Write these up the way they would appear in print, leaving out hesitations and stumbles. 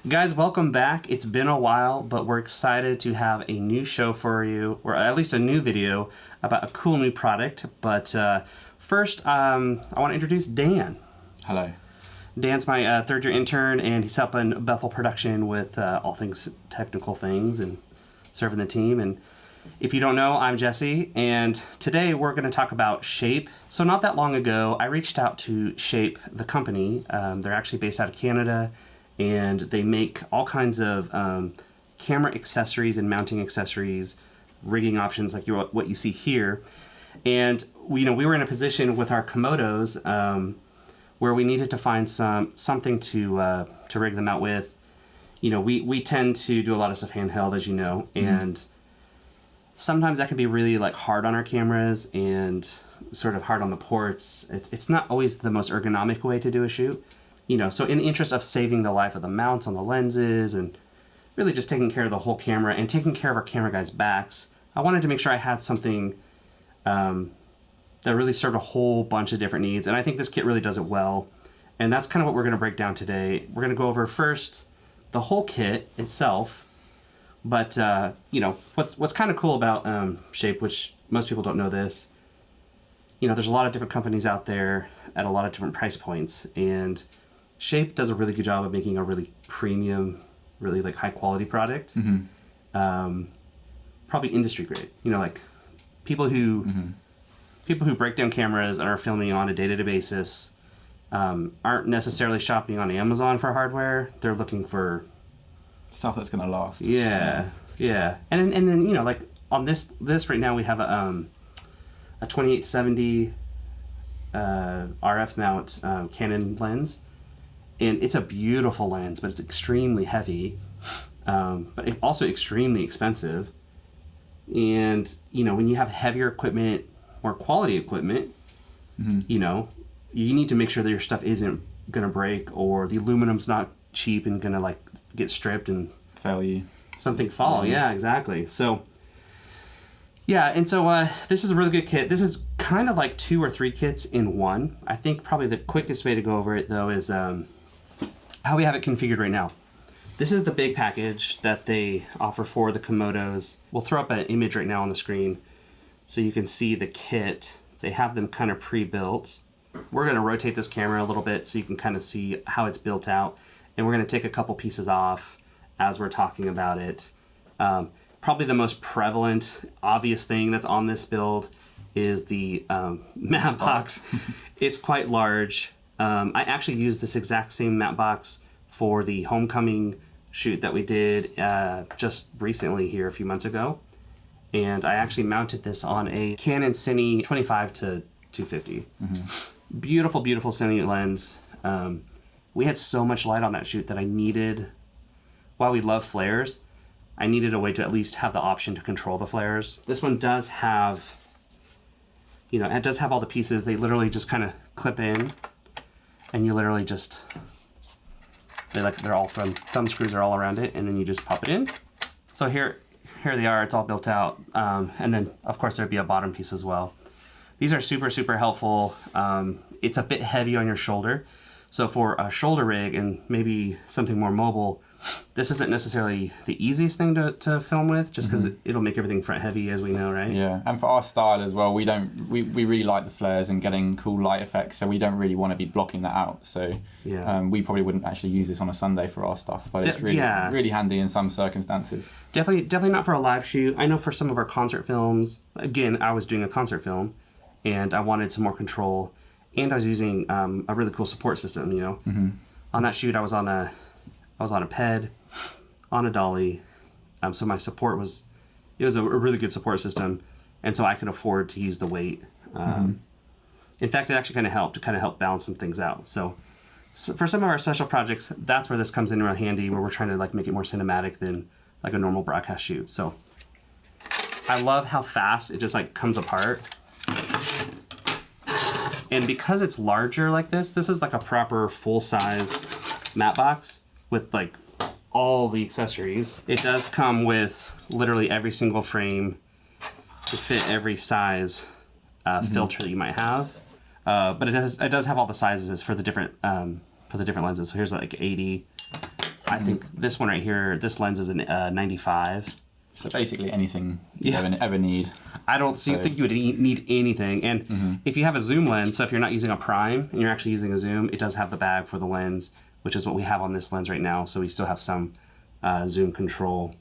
Guys, welcome back. It's been a while, but we're excited to have a new show for you, or at least a new video about a cool new product. But first, I want to introduce Dan. Hello. Dan's my third-year intern, and he's helping Bethel Production with all things technical things and serving the team. And if you don't know, I'm Jesse, and today we're going to talk about Shape. So not that long ago, I reached out to Shape, the company. They're actually based out of Canada, and they make all kinds of camera accessories and mounting accessories, rigging options like what you see here. And we were in a position with our Komodos where we needed to find something to rig them out with. You know, we tend to do a lot of stuff handheld, as you know, and sometimes that can be really like hard on our cameras and sort of hard on the ports. It's not always the most ergonomic way to do a shoot. You know, so in the interest of saving the life of the mounts on the lenses and really just taking care of the whole camera and taking care of our camera guys' backs, I wanted to make sure I had something that really served a whole bunch of different needs. And I think this kit really does it well. And that's kind of what we're going to break down today. We're going to go over first the whole kit itself. But, you know, what's kind of cool about Shape, which most people don't know this, you know, there's a lot of different companies out there at a lot of different price points. And Shape does a really good job of making a really premium, really like high quality product. Probably industry grade. You know, like people who break down cameras and are filming on a day-to-day basis aren't necessarily shopping on Amazon for hardware. They're looking for stuff that's gonna last. Yeah. And then you know, like on this right now we have a 2870 RF mount Canon lens. And it's a beautiful lens, but it's extremely heavy, but also extremely expensive. And, you know, when you have heavier equipment, more quality equipment, you know, you need to make sure that your stuff isn't going to break or the aluminum's not cheap and going to, like, get stripped and fail you. Something fall. Yeah, exactly. So, yeah, and so this is a really good kit. This is kind of like 2 or 3 kits in one. I think probably the quickest way to go over it, though, is how we have it configured right now. This is the big package that they offer for the Komodos. We'll throw up an image right now on the screen so you can see the kit. They have them kind of pre-built. We're going to rotate this camera a little bit so you can kind of see how it's built out. And we're going to take a couple pieces off as we're talking about it. Probably the most prevalent, obvious thing that's on this build is the mat box. It's quite large. I actually used this exact same mat box for the homecoming shoot that we did just recently here a few months ago. And I actually mounted this on a Canon Cine 25 to 250. Beautiful, beautiful Cine lens. We had so much light on that shoot that I needed, while we love flares, I needed a way to at least have the option to control the flares. This one does have, you know, it does have all the pieces. They literally just kind of clip in. And you literally just, they're all thumb screws are all around it, and then you just pop it in. So here they are, it's all built out. And then of course there'd be a bottom piece as well. These are super, super helpful. It's a bit heavy on your shoulder. So for a shoulder rig and maybe something more mobile, this isn't necessarily the easiest thing to film with, just because it'll make everything front heavy, as we know, right? Yeah, and for our style as well, we really like the flares and getting cool light effects, so we don't really want to be blocking that out. So we probably wouldn't actually use this on a Sunday for our stuff, but it's really handy in some circumstances. Definitely not for a live shoot. I know for some of our concert films, again, I was doing a concert film, and I wanted some more control, and I was using a really cool support system. You know, on that shoot, I was on a ped, on a dolly, so my support was a really good support system, and so I could afford to use the weight. In fact, it actually kind of helped balance some things out. So for some of our special projects, that's where this comes in real handy, where we're trying to like make it more cinematic than like a normal broadcast shoot. So I love how fast it just like comes apart. And because it's larger like this is like a proper full-size mat box with like all the accessories. It does come with literally every single frame to fit every size filter that you might have. But it does have all the sizes for the different lenses. So here's like 80, I think this one right here, this lens is a 95. So basically anything you ever need. I don't think you would need anything. And if you have a zoom lens, so if you're not using a prime and you're actually using a zoom, it does have the bag for the lens, which is what we have on this lens right now. So we still have some zoom control.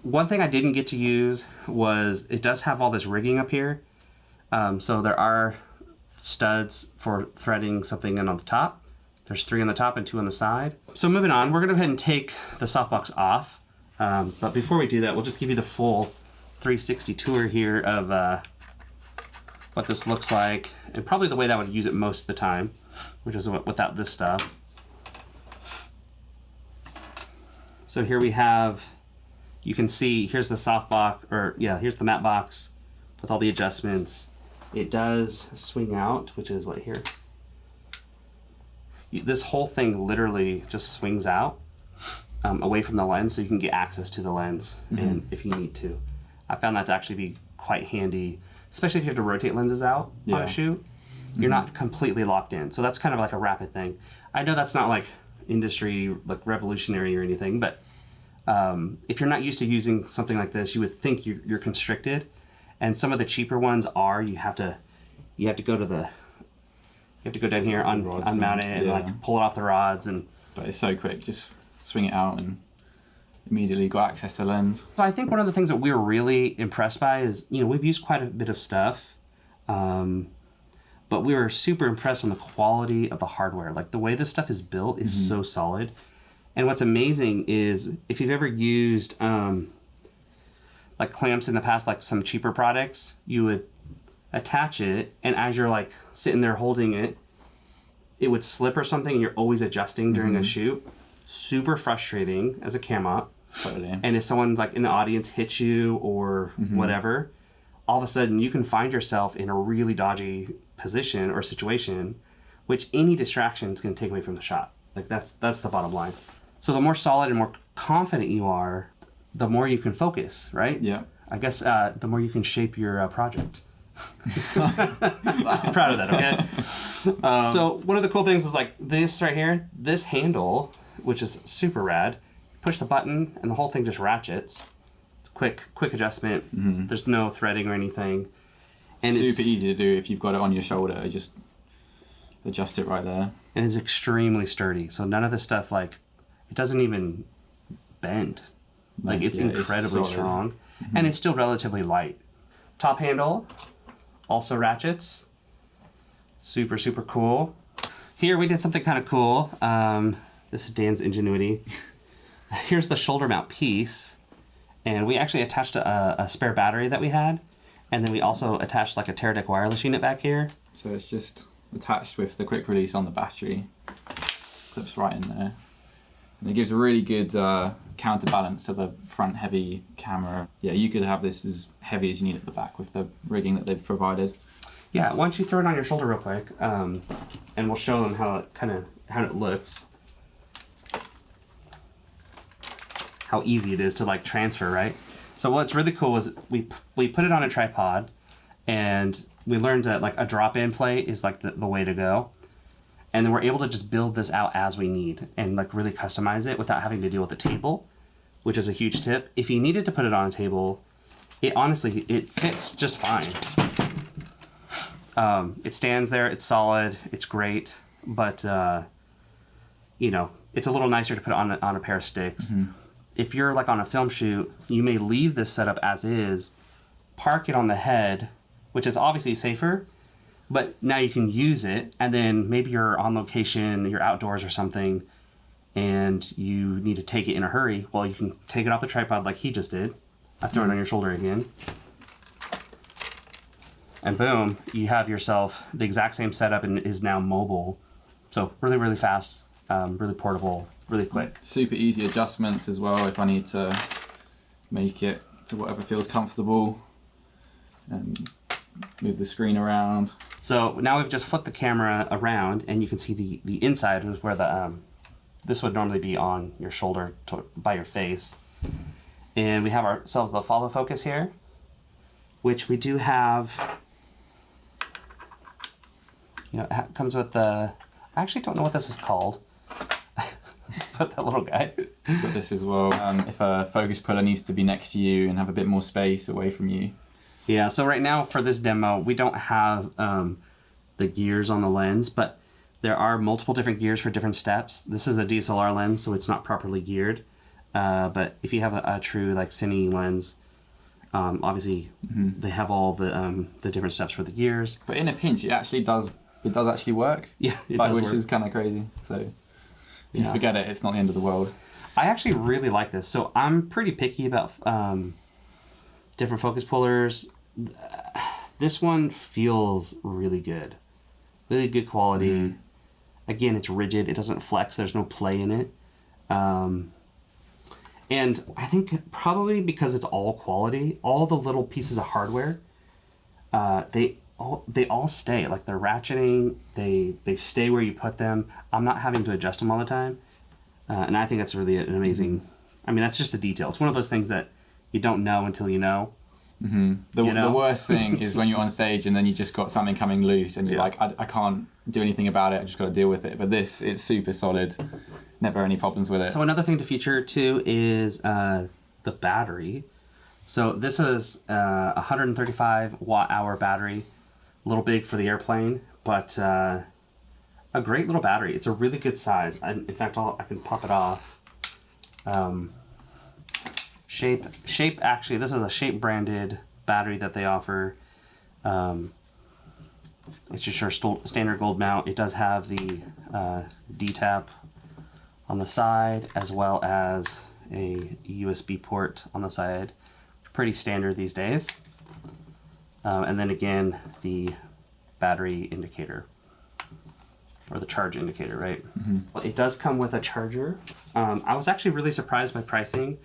One thing I didn't get to use was it does have all this rigging up here. So there are studs for threading something in on the top. There's 3 on the top and 2 on the side. So moving on, we're gonna go ahead and take the softbox off. But before we do that, we'll just give you the full 360 tour here of what this looks like, and probably the way that I would use it most of the time, which is without this stuff. So here we have, you can see, here's the here's the matte box with all the adjustments. It does swing out, which is what here. This whole thing literally just swings out away from the lens, so you can get access to the lens and if you need to. I found that to actually be quite handy, especially if you have to rotate lenses out on a shoot. You're not completely locked in. So that's kind of like a rapid thing. I know that's not like industry, like revolutionary or anything, but if you're not used to using something like this, you would think you're constricted. And some of the cheaper ones are, you have to go down here, unmount it and like pull it off the rods. But it's so quick, just swing it out and immediately got access to the lens. So I think one of the things that we're really impressed by is, we've used quite a bit of stuff, but we were super impressed on the quality of the hardware. Like the way this stuff is built is so solid. And what's amazing is if you've ever used like clamps in the past, like some cheaper products, you would attach it, and as you're like sitting there holding it, it would slip or something, and you're always adjusting during a shoot. Super frustrating as a cam op. Totally. And if someone like in the audience hits you or whatever, all of a sudden you can find yourself in a really dodgy position or situation, which any distraction is going to take away from the shot. Like that's the bottom line. So the more solid and more confident you are, the more you can focus, right? Yeah. I guess the more you can shape your project. I'm proud of that, okay? So one of the cool things is like this right here, this handle, which is super rad. Push the button and the whole thing just ratchets. Quick adjustment. There's no threading or anything. And super easy to do if you've got it on your shoulder. Just adjust it right there. And it's extremely sturdy. So none of this stuff, like, it doesn't even bend. Like, it's incredibly strong. And it's still relatively light. Top handle also ratchets. Super, super cool. Here we did something kind of cool. This is Dan's ingenuity. Here's the shoulder mount piece. And we actually attached a spare battery that we had. And then we also attached like a Teradek wireless unit back here. So it's just attached with the quick release on the battery. Clips right in there. And it gives a really good counterbalance to the front heavy camera. Yeah, you could have this as heavy as you need at the back with the rigging that they've provided. Yeah, why don't you throw it on your shoulder real quick, and we'll show them how it looks. How easy it is to like transfer, right? So what's really cool is we put it on a tripod, and we learned that like a drop-in plate is like the way to go. And then we're able to just build this out as we need and like really customize it without having to deal with the table, which is a huge tip. If you needed to put it on a table, it honestly fits just fine. It stands there, it's solid, it's great, but it's a little nicer to put it on a pair of sticks. If you're like on a film shoot, you may leave this setup as is, park it on the head, which is obviously safer, but now you can use it, and then maybe you're on location, you're outdoors or something, and you need to take it in a hurry. Well, you can take it off the tripod like he just did. I throw it on your shoulder again. And boom, you have yourself the exact same setup and is now mobile. So really, really fast, really portable, really quick. Super easy adjustments as well if I need to make it to whatever feels comfortable. And move the screen around. So now we've just flipped the camera around, and you can see the inside is where the this would normally be on your shoulder by your face. And we have ourselves the follow focus here, which we do have. It comes with the. I actually don't know what this is called. put that little guy. Got this as well. If a focus puller needs to be next to you and have a bit more space away from you. Yeah, so right now for this demo, we don't have the gears on the lens, but there are multiple different gears for different steps. This is a DSLR lens, so it's not properly geared. But if you have a true like cine lens, obviously they have all the different steps for the gears. But in a pinch, it does actually work. Yeah, which is kind of crazy. So if you forget it, it's not the end of the world. I actually really like this. So I'm pretty picky about different focus pullers. This one feels really good quality. Again, it's rigid. It doesn't flex. There's no play in it. And I think probably because it's all quality, all the little pieces of hardware, they all stay. Like they're ratcheting, they stay where you put them. I'm not having to adjust them all the time. And I think that's really an amazing, I mean, that's just a detail. It's one of those things that you don't know until you know. The worst thing is when you're on stage and then you just got something coming loose and you're like, I can't do anything about it. I just got to deal with it. But this, it's super solid. Never any problems with it. So another thing to feature too is the battery. So this is a 135 watt-hour battery, a little big for the airplane, but a great little battery. It's a really good size. In fact, I can pop it off. Shape. Actually, this is a Shape branded battery that they offer. It's just your standard gold mount. It does have the D-tap on the side, as well as a USB port on the side. Pretty standard these days. And then again, the battery indicator, or the charge indicator, right? It does come with a charger. I was actually really surprised by pricing.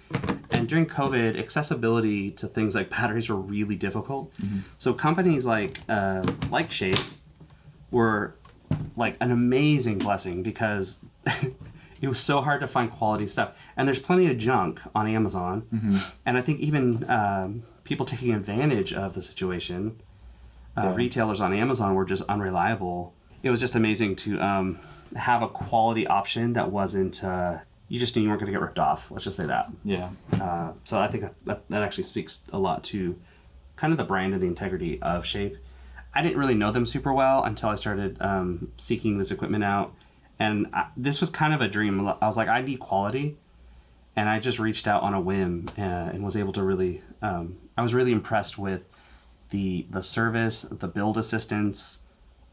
And during COVID, accessibility to things like batteries were really difficult. So companies like Shape were like an amazing blessing because it was so hard to find quality stuff. And there's plenty of junk on Amazon. And I think even people taking advantage of the situation, retailers on Amazon were just unreliable. It was just amazing to have a quality option that wasn't, you just knew you weren't going to get ripped off. Let's just say that. Yeah. So I think that actually speaks a lot to kind of the brand and the integrity of Shape. I didn't really know them super well until I started seeking this equipment out. And this was kind of a dream. I was like, I need quality. And I just reached out on a whim and was able to really, I was really impressed with the service, the build assistance,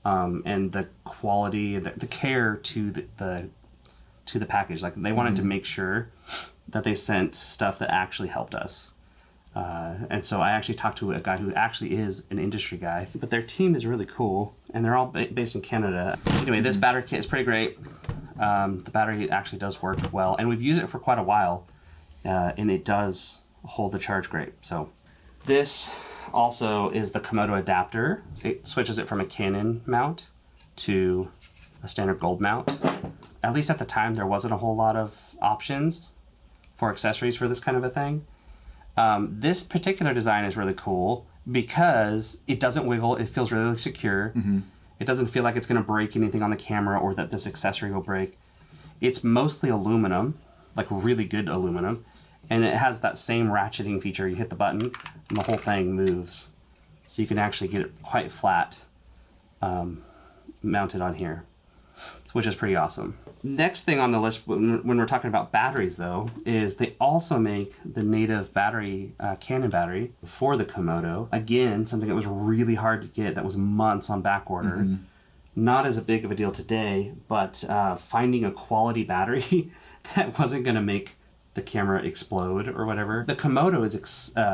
and the quality, the care to the package. Like they wanted to make sure that they sent stuff that actually helped us. And so I actually talked to a guy who actually is an industry guy, but their team is really cool and they're all based in Canada. Anyway, this battery kit is pretty great. The battery actually does work well and we've used it for quite a while and it does hold the charge great. So this also is the Komodo adapter. It switches it from a Canon mount to a standard gold mount. At least at the time, there wasn't a whole lot of options for accessories for this kind of a thing. This particular design is really cool because it doesn't wiggle. It feels really secure. It doesn't feel like it's going to break anything on the camera or that this accessory will break. It's mostly aluminum, like really good aluminum. And it has that same ratcheting feature. You hit the button and the whole thing moves. So you can actually get it quite flat mounted on here, which is pretty awesome. Next thing on the list when we're talking about batteries though, is they also make the native battery, Canon battery for the Komodo. Again, something that was really hard to get, that was months on back order. Not as big of a deal today, but finding a quality battery that wasn't gonna make the camera explode or whatever. The Komodo is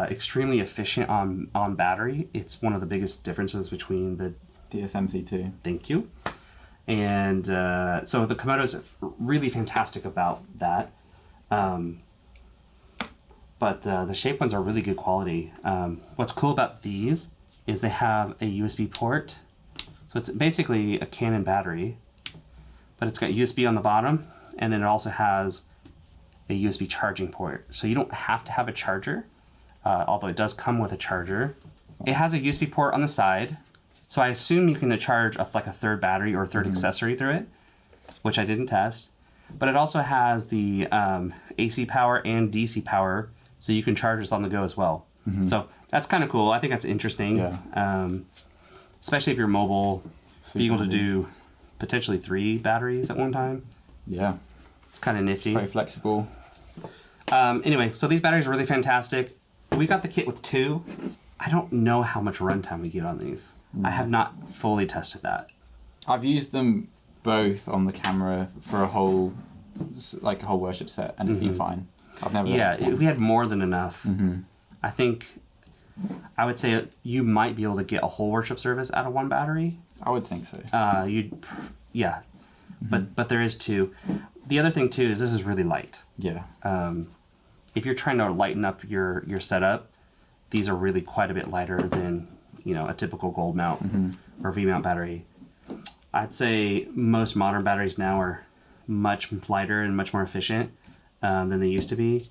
extremely efficient on battery. It's one of the biggest differences between the DSMC2. Thank you. And so the Komodo is really fantastic about that. But the Shape ones are really good quality. What's cool about these is they have a USB port. So it's basically a Canon battery, but it's got USB on the bottom, and then it also has a USB charging port. So you don't have to have a charger, although it does come with a charger. It has a USB port on the side. So I assume you can charge like a third battery or a third accessory through it, which I didn't test. But it also has the AC power and DC power, so you can charge this on the go as well. So that's kind of cool. I think that's interesting. Yeah. Especially if you're mobile, being able to do potentially 3 batteries at one time. Yeah. It's kind of nifty. Very flexible. Anyway, so these batteries are really fantastic. We got the kit with 2. I don't know how much runtime we get on these. I have not fully tested that. I've used them both on the camera for a whole worship set, and it's been fine. I've never. Yeah, we had more than enough. I think I would say you might be able to get a whole worship service out of 1 battery. I would think so. But there is 2. The other thing too is this is really light. Yeah. If you're trying to lighten up your setup, these are really quite a bit lighter than a typical gold mount or V mount battery. I'd say most modern batteries now are much lighter and much more efficient than they used to be,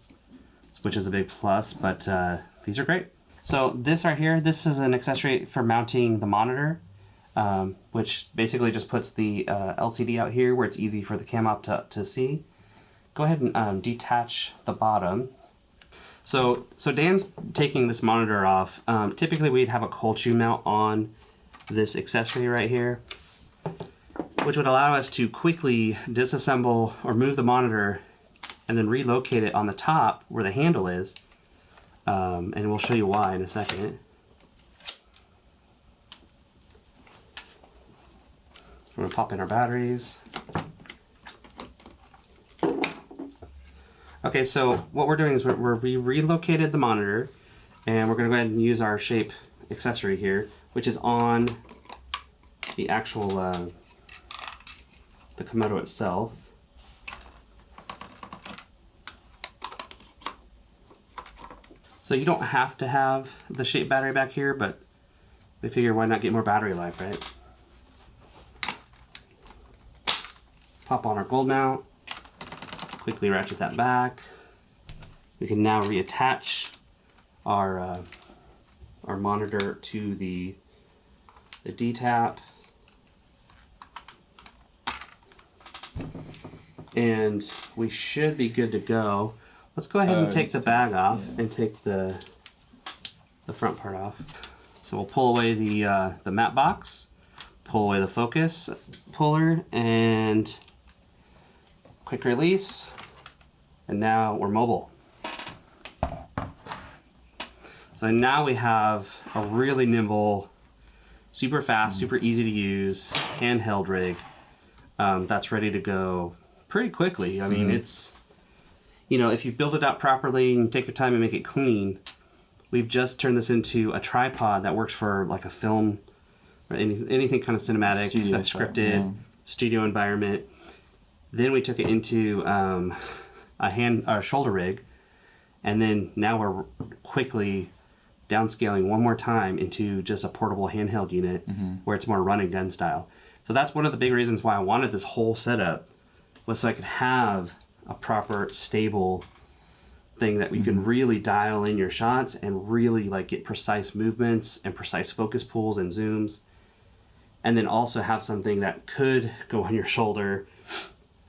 which is a big plus. But these are great. So this right here, this is an accessory for mounting the monitor, which basically just puts the LCD out here where it's easy for the cam op to see. Go ahead and detach the bottom. So Dan's taking this monitor off. Typically we'd have a cold shoe mount on this accessory right here, which would allow us to quickly disassemble or move the monitor and then relocate it on the top where the handle is. And we'll show you why in a second. We're going to pop in our batteries. Okay, so what we're doing is we relocated the monitor, and we're going to go ahead and use our shape accessory here, which is on the actual the Komodo itself. So you don't have to have the shape battery back here, but we figure why not get more battery life, right? Pop on our gold mount, quickly ratchet that back. We can now reattach our monitor to the D-tap. And we should be good to go. Let's go ahead and take the bag off and take the front part off. So we'll pull away the matte box, pull away the focus puller, and quick release. And now we're mobile. So now we have a really nimble, super fast, super easy to use handheld rig that's ready to go pretty quickly. I mean, it's, if you build it out properly and take your time and make it clean, we've just turned this into a tripod that works for like a film or anything kind of cinematic, that's scripted, studio environment. Then we took it into a shoulder rig, and then now we're quickly downscaling one more time into just a portable handheld unit where it's more run and gun style. So that's one of the big reasons why I wanted this whole setup, was so I could have a proper stable thing that we can really dial in your shots and really like get precise movements and precise focus pulls and zooms, and then also have something that could go on your shoulder,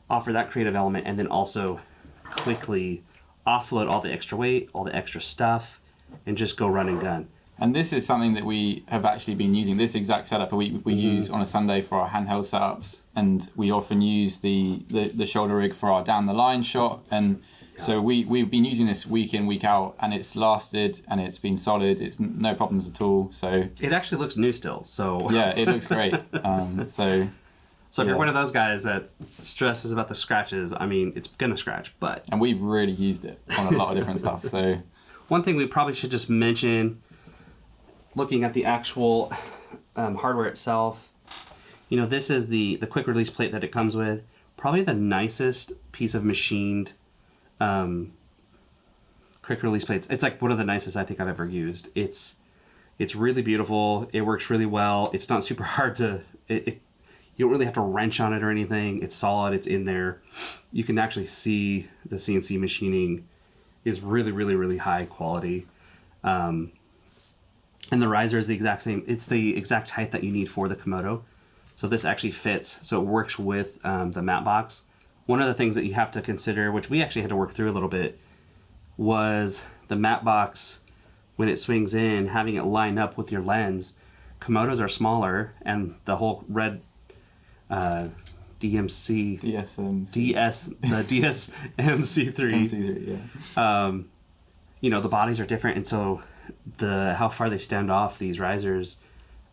offer that creative element, and then also quickly offload all the extra weight, all the extra stuff, and just go run and gun. And this is something that we have actually been using. This exact setup we use on a Sunday for our handheld setups, and we often use the shoulder rig for our down the line shot. And so we've been using this week in, week out, and it's lasted and it's been solid. It's no problems at all. So it actually looks new still. So yeah, it looks great. So if you're one of those guys that stresses about the scratches, I mean, it's gonna scratch, but... And we've really used it on a lot of different stuff, so... One thing we probably should just mention, looking at the actual hardware itself, this is the quick release plate that it comes with. Probably the nicest piece of machined quick release plates. It's like one of the nicest I think I've ever used. It's really beautiful. It works really well. It's not super hard to... You don't really have to wrench on it or anything. It's solid. It's in there. You can actually see the CNC machining is really, really, really high quality. And the riser is the exact same. It's the exact height that you need for the Komodo. So this actually fits. So it works with the matte box one of the things that you have to consider, which we actually had to work through a little bit, was the matte box, when it swings in, having it line up with your lens. Komodos are smaller, and the whole Red DMC... DSMC3. yeah. You know, the bodies are different, and so how far they stand off these risers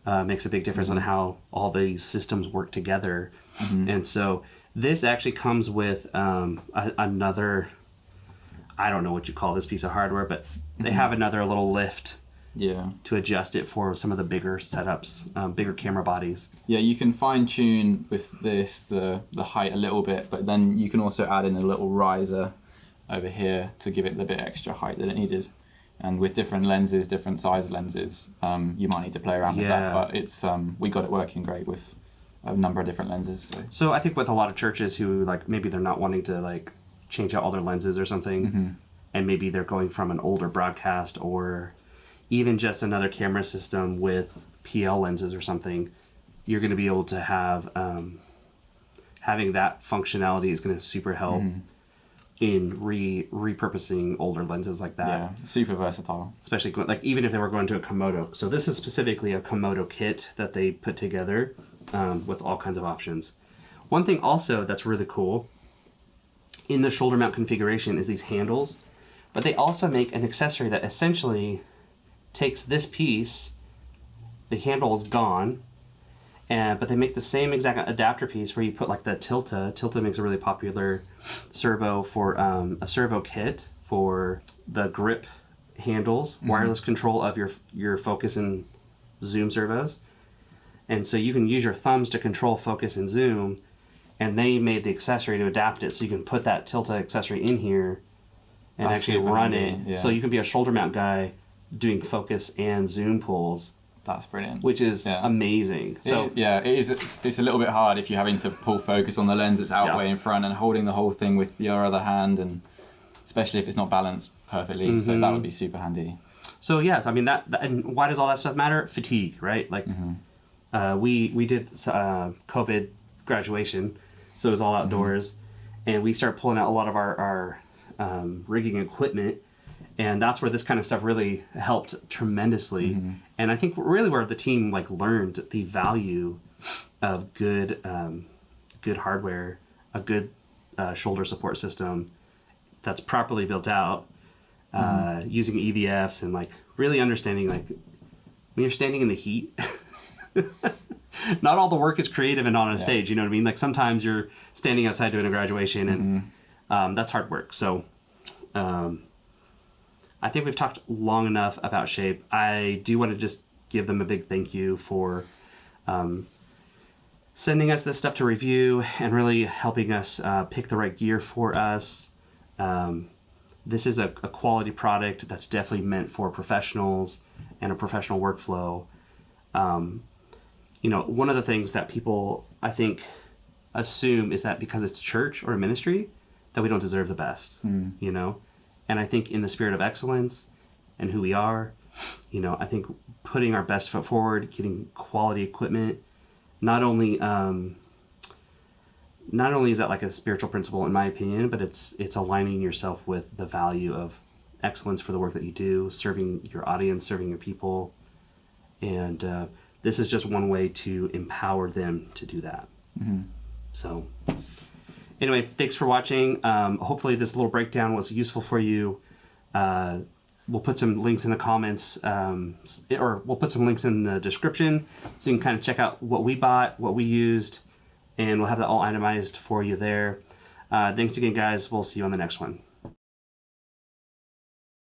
makes a big difference on how all these systems work together. And so this actually comes with another, I don't know what you call this piece of hardware, but they have another little lift to adjust it for some of the bigger setups, bigger camera bodies. Yeah, you can fine tune with this the height a little bit, but then you can also add in a little riser over here to give it the bit extra height that it needed. And with different lenses, different size lenses, you might need to play around with that, but it's we got it working great with a number of different lenses. So I think with a lot of churches who, like, maybe they're not wanting to, like, change out all their lenses or something, and maybe they're going from an older broadcast or even just another camera system with PL lenses or something, you're going to be able to have having that functionality is going to super help in repurposing older lenses like that. Yeah, super versatile. Especially like even if they were going to a Komodo. So this is specifically a Komodo kit that they put together with all kinds of options. One thing also that's really cool in the shoulder mount configuration is these handles, but they also make an accessory that essentially takes this piece, the handle is gone, but they make the same exact adapter piece where you put like the Tilta. Tilta makes a really popular servo for a servo kit for the grip handles, wireless control of your focus and zoom servos. And so you can use your thumbs to control focus and zoom, and they made the accessory to adapt it so you can put that Tilta accessory in here and actually run it. Yeah. So you can be a shoulder mount guy doing focus and zoom pulls. That's brilliant. Which is amazing. So it's a little bit hard if you're having to pull focus on the lens that's out way in front and holding the whole thing with your other hand, and especially if it's not balanced perfectly. So that would be super handy. So yes, I mean that and why does all that stuff matter? Fatigue, right? Like we did COVID graduation, so it was all outdoors, and we started pulling out a lot of our rigging equipment. And that's where this kind of stuff really helped tremendously. And I think really where the team like learned the value of good hardware, a good shoulder support system that's properly built out, using EVFs and like really understanding like when you're standing in the heat, not all the work is creative and on a stage, you know what I mean? Like sometimes you're standing outside doing a graduation and that's hard work. So I think we've talked long enough about Shape. I do want to just give them a big thank you for sending us this stuff to review and really helping us pick the right gear for us. This is a quality product that's definitely meant for professionals and a professional workflow. You know, one of the things that people, I think, assume is that because it's church or a ministry, that we don't deserve the best, you know? And I think in the spirit of excellence and who we are, you know, I think putting our best foot forward, getting quality equipment, not only is that like a spiritual principle in my opinion, but it's aligning yourself with the value of excellence for the work that you do, serving your audience, serving your people. And this is just one way to empower them to do that. So anyway, thanks for watching. Hopefully this little breakdown was useful for you. We'll put some links in the comments, or we'll put some links in the description so you can kind of check out what we bought, what we used, and we'll have that all itemized for you there. Thanks again, guys. We'll see you on the next one.